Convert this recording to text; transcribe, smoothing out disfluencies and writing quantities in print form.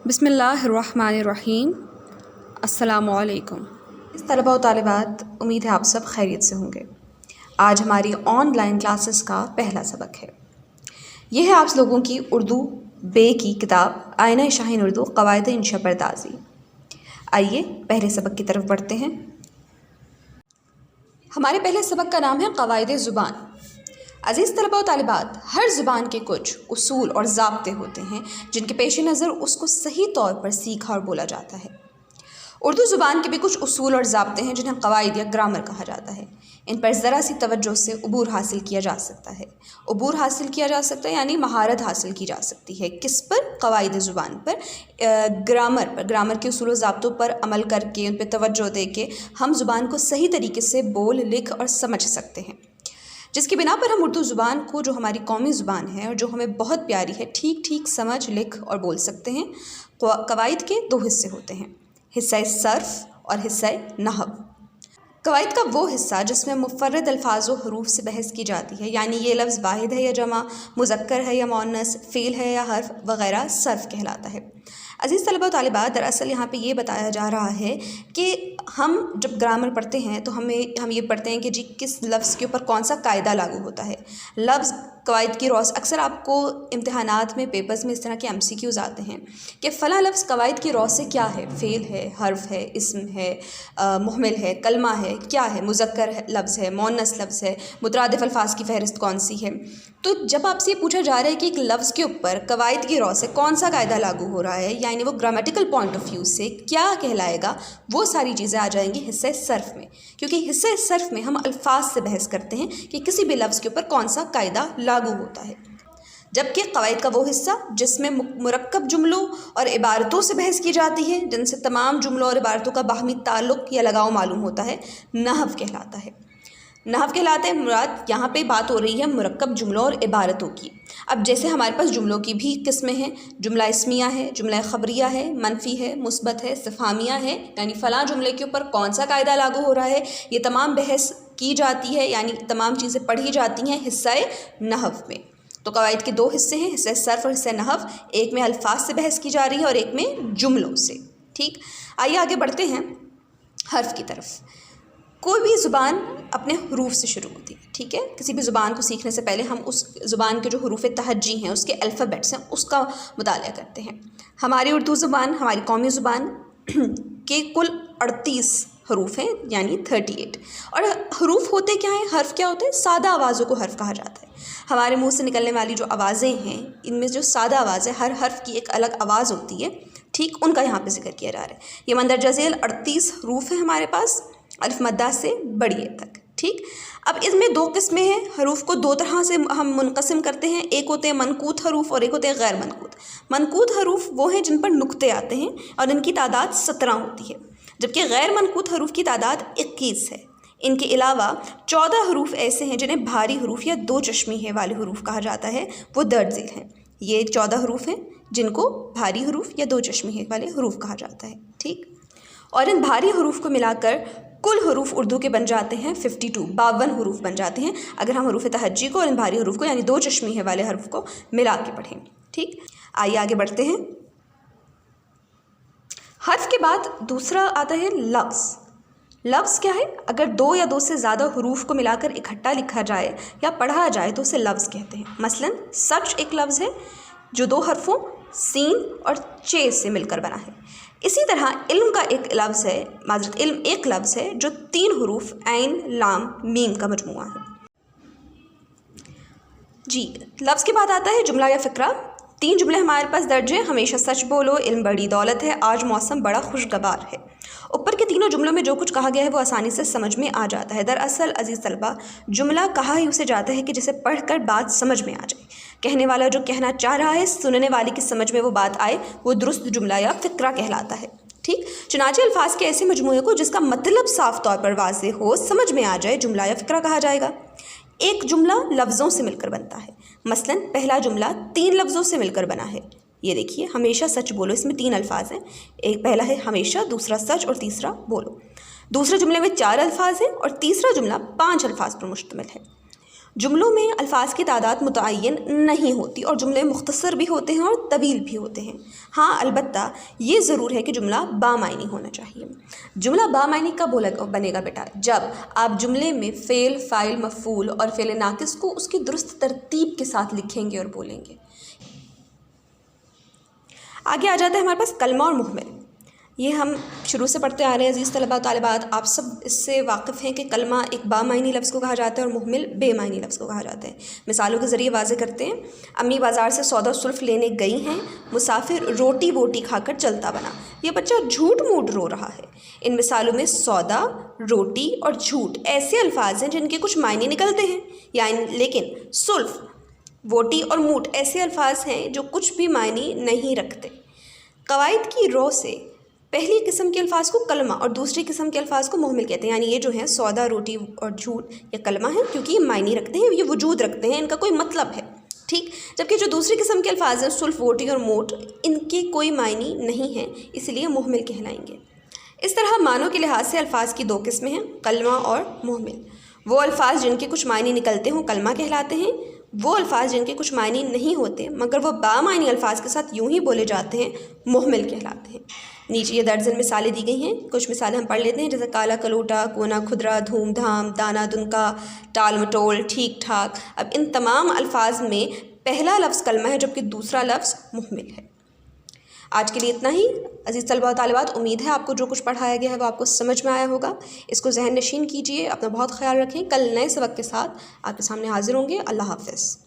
بسم اللہ الرحمن الرحیم۔ السلام علیکم طلباء و طالبات، امید ہے آپ سب خیریت سے ہوں گے۔ آج ہماری آن لائن کلاسز کا پہلا سبق ہے۔ یہ ہے آپ لوگوں کی اردو بے کی کتاب آئینہ شاہین اردو قواعد انشاء پردازی۔ آئیے پہلے سبق کی طرف بڑھتے ہیں۔ ہمارے پہلے سبق کا نام ہے قواعد زبان۔ عزیز طلباء و طالبات، ہر زبان کے کچھ اصول اور ضابطے ہوتے ہیں جن کے پیش نظر اس کو صحیح طور پر سیکھا اور بولا جاتا ہے۔ اردو زبان کے بھی کچھ اصول اور ضابطے ہیں جنہیں قواعد یا گرامر کہا جاتا ہے۔ ان پر ذرا سی توجہ سے عبور حاصل کیا جا سکتا ہے۔ عبور حاصل کیا جا سکتا ہے یعنی مہارت حاصل کی جا سکتی ہے۔ کس پر؟ قواعد زبان پر، گرامر پر، گرامر کے اصول و ضابطوں پر عمل کر کے، ان پہ توجہ دے کے ہم زبان کو صحیح طریقے سے بول، لکھ اور سمجھ سکتے ہیں، جس کی بنا پر ہم اردو زبان کو، جو ہماری قومی زبان ہے اور جو ہمیں بہت پیاری ہے، ٹھیک ٹھیک سمجھ، لکھ اور بول سکتے ہیں۔ قواعد کے دو حصے ہوتے ہیں، حصہ صرف اور حصہ نحو۔ قواعد کا وہ حصہ جس میں مفرد الفاظ و حروف سے بحث کی جاتی ہے، یعنی یہ لفظ واحد ہے یا جمع، مذکر ہے یا مؤنث، فعل ہے یا حرف وغیرہ، صرف کہلاتا ہے۔ عزیز طلباء و طالبات، دراصل یہاں پہ یہ بتایا جا رہا ہے کہ ہم جب گرامر پڑھتے ہیں تو ہم یہ پڑھتے ہیں کہ جی کس لفظ کے اوپر کون سا قاعدہ لاگو ہوتا ہے۔ لفظ قواعد کی روز اکثر آپ کو امتحانات میں، پیپرز میں اس طرح کے MCQs آتے ہیں کہ فلاں لفظ قواعد کی روز سے کیا ہے، فعل ہے، حرف ہے، اسم ہے، محمل ہے، کلمہ ہے، کیا ہے، مذکر لفظ ہے، مؤنث لفظ ہے، مترادف الفاظ کی فہرست کون سی ہے۔ تو جب آپ سے یہ پوچھا جا رہا ہے کہ ایک لفظ کے اوپر قواعد کی روز سے کون سا قاعدہ لاگو ہو رہا ہے، یعنی وہ گرامیٹیکل پوائنٹ آف ویو سے کیا کہلائے گا، وہ ساری چیزیں آ جائیں گی حصہ صرف میں، کیونکہ حصہ صرف میں ہم الفاظ سے بحث کرتے ہیں کہ کسی بھی لفظ کے اوپر کون سا قاعدہ لاگو ہوتا ہے۔ جبکہ قواعد کا وہ حصہ جس میں مرکب جملوں اور عبارتوں سے بحث کی جاتی ہے، جن سے تمام جملوں اور عبارتوں کا باہمی تعلق یا لگاؤ معلوم ہوتا ہے، نحو کہلاتا ہے۔ نحو کہلاتے ہیں، مراد یہاں پہ بات ہو رہی ہے مرکب جملوں اور عبارتوں کی۔ اب جیسے ہمارے پاس جملوں کی بھی قسمیں ہیں، جملہ اسمیہ ہے، جملہ خبریہ ہے، منفی ہے، مثبت ہے، استفہامیہ ہے، یعنی فلاں جملے کے اوپر کون سا قاعدہ لاگو ہو رہا ہے، یہ تمام بحث کی جاتی ہے، یعنی تمام چیزیں پڑھی جاتی ہیں حصہ نحو میں۔ تو قواعد کے دو حصے ہیں، حصہ صرف اور حصہ نحو۔ ایک میں الفاظ سے بحث کی جا رہی ہے اور ایک میں جملوں سے۔ ٹھیک، آئیے آگے بڑھتے ہیں حرف کی طرف۔ کوئی بھی زبان اپنے حروف سے شروع ہوتی ہے، ٹھیک ہے؟ کسی بھی زبان کو سیکھنے سے پہلے ہم اس زبان کے جو حروف تہجی ہیں، اس کے الفابیٹس ہیں، اس کا مطالعہ کرتے ہیں۔ ہماری اردو زبان، ہماری قومی زبان کے کل 38 حروف ہیں، یعنی 38۔ اور حروف ہوتے کیا ہیں؟ حرف کیا ہوتے ہیں؟ سادہ آوازوں کو حرف کہا جاتا ہے۔ ہمارے منہ سے نکلنے والی جو آوازیں ہیں، ان میں جو سادہ آواز ہے، ہر حرف کی ایک الگ آواز ہوتی ہے، ٹھیک، ان کا یہاں پہ ذکر کیا جا رہا ہے۔ یہ مندرجہ ذیل 38 حروف ہیں ہمارے پاس، الف مدہ سے بڑی تک، ٹھیک۔ اب اس میں دو قسمیں ہیں، حروف کو دو طرح سے ہم منقسم کرتے ہیں، ایک ہوتے ہیں منقوط حروف اور ایک ہوتے ہیں غیر منقوط۔ منقوط حروف وہ ہیں جن پر نقطے آتے ہیں اور ان کی تعداد 17 ہوتی ہے، جبکہ غیر منقوط حروف کی تعداد 21 ہے۔ ان کے علاوہ 14 حروف ایسے ہیں جنہیں بھاری حروف یا دو چشمی والے حروف کہا جاتا ہے، وہ درج ذیل ہیں۔ یہ 14 حروف ہیں جن کو بھاری حروف یا دو چشمی والے حروف کہا جاتا ہے، ٹھیک۔ اور ان بھاری حروف کو ملا کر کل حروف اردو کے بن جاتے ہیں 52 حروف بن جاتے ہیں، اگر ہم حروف تہجی کو اور ان بھاری حروف کو یعنی دو چشمی والے حرف کو ملا کے پڑھیں، ٹھیک۔ آئیے آگے بڑھتے ہیں۔ حرف کے بعد دوسرا آتا ہے لفظ۔ لفظ کیا ہے؟ اگر دو یا دو سے زیادہ حروف کو ملا کر اکٹھا لکھا جائے یا پڑھا جائے تو اسے لفظ کہتے ہیں۔ مثلاً سچ ایک لفظ ہے جو دو حرفوں سین اور چ سے مل کر بنا ہے۔ اسی طرح علم کا ایک لفظ ہے، معذرت، علم ایک لفظ ہے جو 3 حروف عین، لام، میم کا مجموعہ ہے۔ جی، لفظ کے بعد آتا ہے جملہ یا فقرہ۔ 3 جملے ہمارے پاس درج ہیں، ہمیشہ سچ بولو، علم بڑی دولت ہے، آج موسم بڑا خوشگوار ہے۔ اوپر کے تینوں جملوں میں جو کچھ کہا گیا ہے وہ آسانی سے سمجھ میں آ جاتا ہے۔ دراصل عزیز طلبہ، جملہ کہا ہی اسے جاتا ہے کہ جسے پڑھ کر بات سمجھ میں آ جائے، کہنے والا جو کہنا چاہ رہا ہے سننے والے کی سمجھ میں وہ بات آئے، وہ درست جملہ یا فقرہ کہلاتا ہے، ٹھیک۔ چنانچہ الفاظ کے ایسے مجموعے کو جس کا مطلب صاف طور پر واضح ہو، سمجھ میں آ جائے، جملہ یا فقرہ کہا جائے گا۔ ایک جملہ لفظوں سے مل کر بنتا ہے، مثلاً پہلا جملہ 3 لفظوں سے مل کر بنا ہے۔ یہ دیکھیے، ہمیشہ سچ بولو، اس میں 3 الفاظ ہیں، ایک پہلا ہے ہمیشہ، دوسرا سچ اور تیسرا بولو۔ دوسرے جملے میں 4 الفاظ ہیں اور تیسرا جملہ 5 الفاظ پر مشتمل ہے۔ جملوں میں الفاظ کی تعداد متعین نہیں ہوتی اور جملے مختصر بھی ہوتے ہیں اور طویل بھی ہوتے ہیں۔ ہاں البتہ یہ ضرور ہے کہ جملہ بامعنی ہونا چاہیے۔ جملہ بامعنی کب بنے گا بیٹا؟ جب آپ جملے میں فعل، فاعل، مفعول اور فعل ناقص کو اس کی درست ترتیب کے ساتھ لکھیں گے اور بولیں گے۔ آگے آ جاتا ہے ہمارے پاس کلمہ اور مہمل۔ یہ ہم شروع سے پڑھتے آ رہے ہیں عزیز طلباء و طالبات، آپ سب اس سے واقف ہیں کہ کلمہ ایک بامعنی لفظ کو کہا جاتا ہے اور مہمل بے معنی لفظ کو کہا جاتا ہے۔ مثالوں کے ذریعے واضح کرتے ہیں۔ امی بازار سے سودا سلف لینے گئی ہیں، مسافر روٹی بوٹی کھا کر چلتا بنا۔ یہ بچہ جھوٹ موٹ رو رہا ہے۔ ان مثالوں میں سودا، روٹی اور جھوٹ ایسے الفاظ ہیں جن کے کچھ معنی نکلتے ہیں، یعنی لیکن سلف، ووٹی اور موٹ ایسے الفاظ ہیں جو کچھ بھی معنی نہیں رکھتے۔ قواعد کی رو سے پہلی قسم کے الفاظ کو کلمہ اور دوسری قسم کے الفاظ کو مہمل کہتے ہیں، یعنی یہ جو ہیں سودا، روٹی اور جھوٹ یہ کلمہ ہیں کیونکہ یہ معنی رکھتے ہیں، یہ وجود رکھتے ہیں، ان کا کوئی مطلب ہے، ٹھیک۔ جبکہ جو دوسری قسم کے الفاظ ہیں سلف، ووٹی اور موٹ، ان کے کوئی معنی نہیں ہیں، اس لیے مہمل کہلائیں گے۔ اس طرح معنوں کے لحاظ سے الفاظ کی دو قسمیں ہیں، کلمہ اور مہمل۔ وہ الفاظ جن کے کچھ معنی نکلتے ہوں کلمہ کہلاتے ہیں، وہ الفاظ جن کے کچھ معنی نہیں ہوتے مگر وہ بامعنی الفاظ کے ساتھ یوں ہی بولے جاتے ہیں مہمل کہلاتے ہیں۔ نیچے یہ درجن مثالیں دی گئی ہیں، کچھ مثالیں ہم پڑھ لیتے ہیں، جیسے کالا کلوٹا، کونا کھدرا، دھوم دھام، دانا دنکا، ٹال مٹول، ٹھیک ٹھاک۔ اب ان تمام الفاظ میں پہلا لفظ کلمہ ہے جبکہ دوسرا لفظ مہمل ہے۔ آج کے لیے اتنا ہی عزیز طلباء و طالبات، امید ہے آپ کو جو کچھ پڑھایا گیا ہے وہ آپ کو سمجھ میں آیا ہوگا۔ اس کو ذہن نشین کیجیے، اپنا بہت خیال رکھیں۔ کل نئے سبق کے ساتھ آپ کے سامنے حاضر ہوں گے۔ اللہ حافظ۔